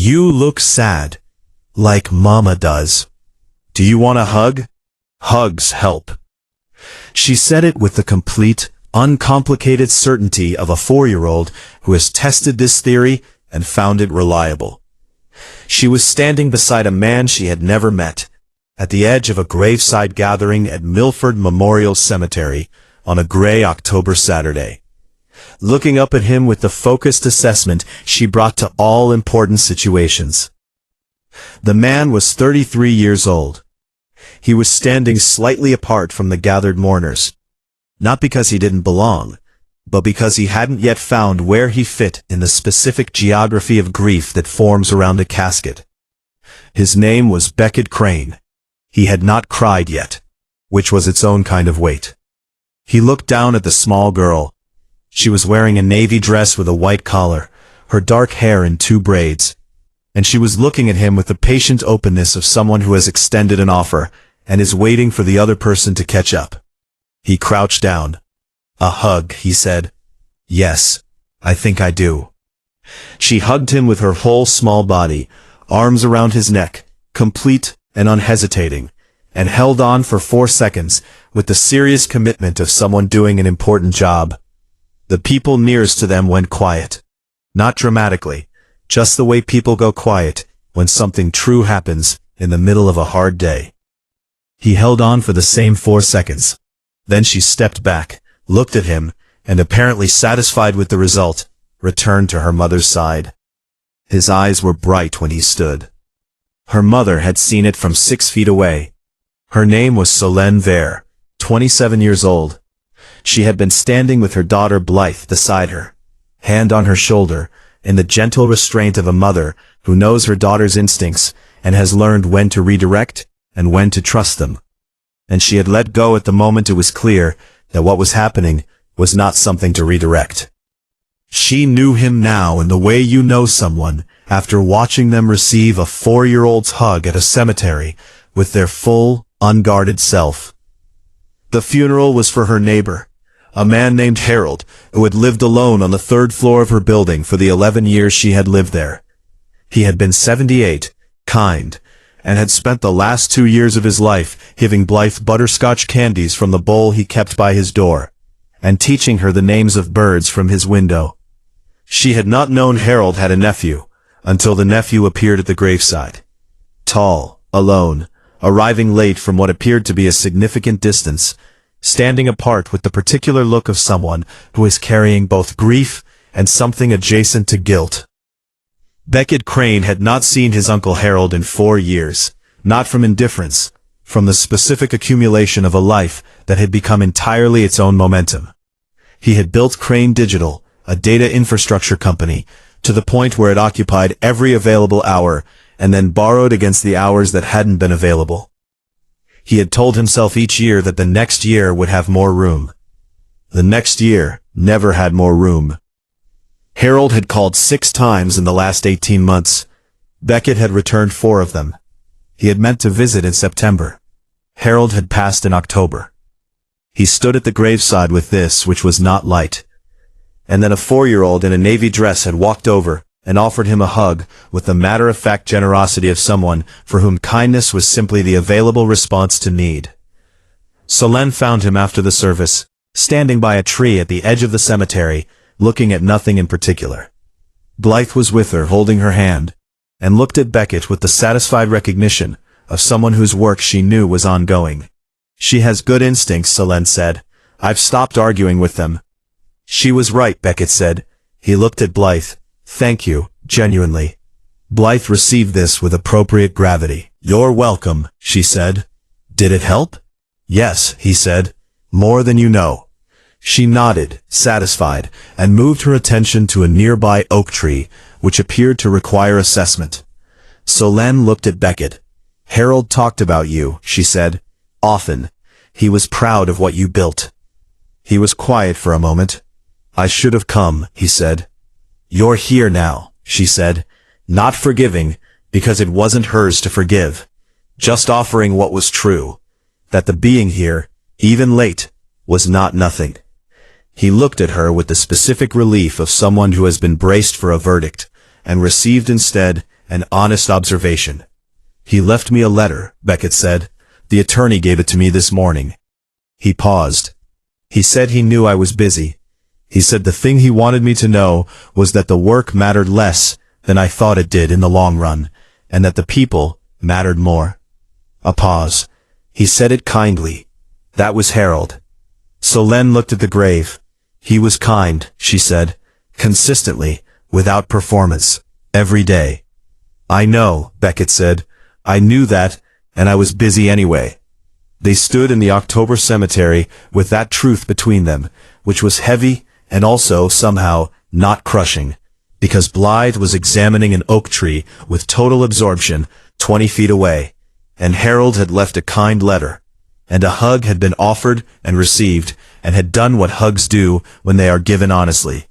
You look sad, like Mama does. Do you want a hug? Hugs help. She said it with the complete, uncomplicated certainty of a 4-year-old who has tested this theory and found it reliable. She was standing beside a man she had never met, at the edge of a graveside gathering at Milford Memorial Cemetery on a gray October Saturday. Looking up at him with the focused assessment she brought to all important situations. The man was 33 years old. He was standing slightly apart from the gathered mourners, not because he didn't belong, but because he hadn't yet found where he fit in the specific geography of grief that forms around a casket. His name was Beckett Crane. He had not cried yet, which was its own kind of weight. He looked down at the small girl. She was wearing a navy dress with a white collar, her dark hair in 2 braids, and she was looking at him with the patient openness of someone who has extended an offer and is waiting for the other person to catch up. He crouched down. "A hug," he said. "Yes, I think I do." She hugged him with her whole small body, arms around his neck, complete and unhesitating, and held on for 4 seconds with the serious commitment of someone doing an important job. The people nearest to them went quiet. Not dramatically, just the way people go quiet when something true happens in the middle of a hard day. He held on for the same 4 seconds. Then she stepped back, looked at him, and apparently satisfied with the result, returned to her mother's side. His eyes were bright when he stood. Her mother had seen it from 6 feet away. Her name was Solène Vere, 27 years old. She had been standing with her daughter Blythe beside her, hand on her shoulder, in the gentle restraint of a mother who knows her daughter's instincts and has learned when to redirect and when to trust them. And she had let go at the moment it was clear that what was happening was not something to redirect. She knew him now in the way you know someone after watching them receive a 4-year-old's hug at a cemetery with their full, unguarded self. The funeral was for her neighbor, a man named Harold, who had lived alone on the 3rd floor of her building for the 11 years she had lived there. He had been 78, kind, and had spent the last 2 years of his life giving Blythe butterscotch candies from the bowl he kept by his door, and teaching her the names of birds from his window. She had not known Harold had a nephew, until the nephew appeared at the graveside. Tall, alone, arriving late from what appeared to be a significant distance, standing apart with the particular look of someone who is carrying both grief and something adjacent to guilt. Beckett Crane had not seen his Uncle Harold in 4 years, not from indifference, from the specific accumulation of a life that had become entirely its own momentum. He had built Crane Digital, a data infrastructure company, to the point where it occupied every available hour and then borrowed against the hours that hadn't been available. He had told himself each year that the next year would have more room. The next year never had more room. Harold had called 6 times in the last 18 months. Beckett had returned 4 of them. He had meant to visit in September. Harold had passed in October. He stood at the graveside with this, which was not light. And then a 4-year-old in a navy dress had walked over and offered him a hug with the matter-of-fact generosity of someone for whom kindness was simply the available response to need. Solène found him after the service, standing by a tree at the edge of the cemetery, looking at nothing in particular. Blythe was with her, holding her hand, and looked at Beckett with the satisfied recognition of someone whose work she knew was ongoing. "She has good instincts," Solène said. "I've stopped arguing with them." "She was right," Beckett said. He looked at Blythe. "Thank you, genuinely." Blythe received this with appropriate gravity. "You're welcome," she said. "Did it help?" "Yes," he said. "More than you know." She nodded, satisfied, and moved her attention to a nearby oak tree, which appeared to require assessment. Solène looked at Beckett. "Harold talked about you," she said. "Often. He was proud of what you built." He was quiet for a moment. "I should have come," he said. "You're here now," she said, not forgiving, because it wasn't hers to forgive, just offering what was true, that the being here, even late, was not nothing. He looked at her with the specific relief of someone who has been braced for a verdict, and received instead an honest observation. He left me a letter, Beckett said. The attorney gave it to me this morning. He paused. He said he knew I was busy. He said the thing he wanted me to know was that the work mattered less than I thought it did in the long run, and that the people mattered more. A pause. He said it kindly. That was Harold. Solène looked at the grave. He was kind, she said, consistently, without performance, every day. I know, Beckett said. I knew that, and I was busy anyway. They stood in the October cemetery with that truth between them, which was heavy and also, somehow, not crushing, because Blythe was examining an oak tree with total absorption 20 feet away, and Harold had left a kind letter, and a hug had been offered and received, and had done what hugs do when they are given honestly.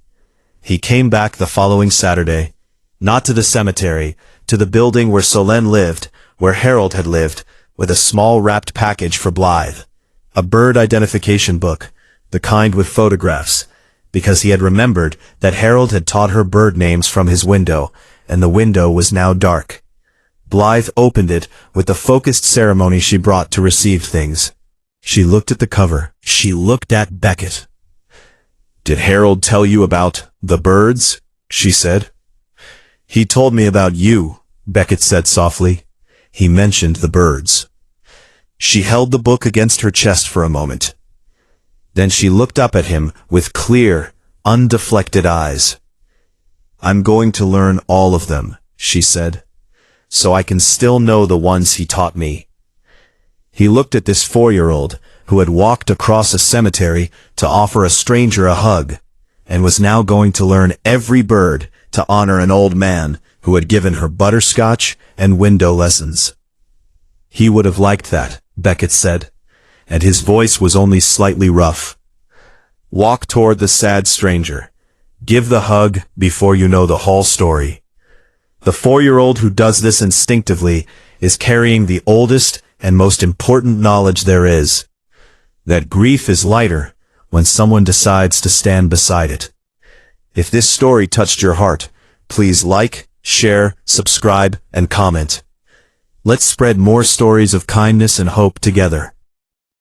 He came back the following Saturday, not to the cemetery, to the building where Solène lived, where Harold had lived, with a small wrapped package for Blythe, a bird identification book, the kind with photographs, because he had remembered that Harold had taught her bird names from his window, and the window was now dark. Blythe opened it with the focused ceremony she brought to receive things. She looked at the cover. She looked at Beckett. "Did Harold tell you about the birds?" she said. "He told me about you," Beckett said softly. "He mentioned the birds." She held the book against her chest for a moment. Then she looked up at him with clear, undeflected eyes. "I'm going to learn all of them," she said, "so I can still know the ones he taught me." He looked at this 4-year-old who had walked across a cemetery to offer a stranger a hug, and was now going to learn every bird to honor an old man who had given her butterscotch and window lessons. He would have liked that, Beckett said, and his voice was only slightly rough. "Walk toward the sad stranger. Give the hug before you know the whole story." The 4-year-old who does this instinctively is carrying the oldest and most important knowledge there is, that grief is lighter when someone decides to stand beside it. If this story touched your heart, please like, share, subscribe, and comment. Let's spread more stories of kindness and hope together.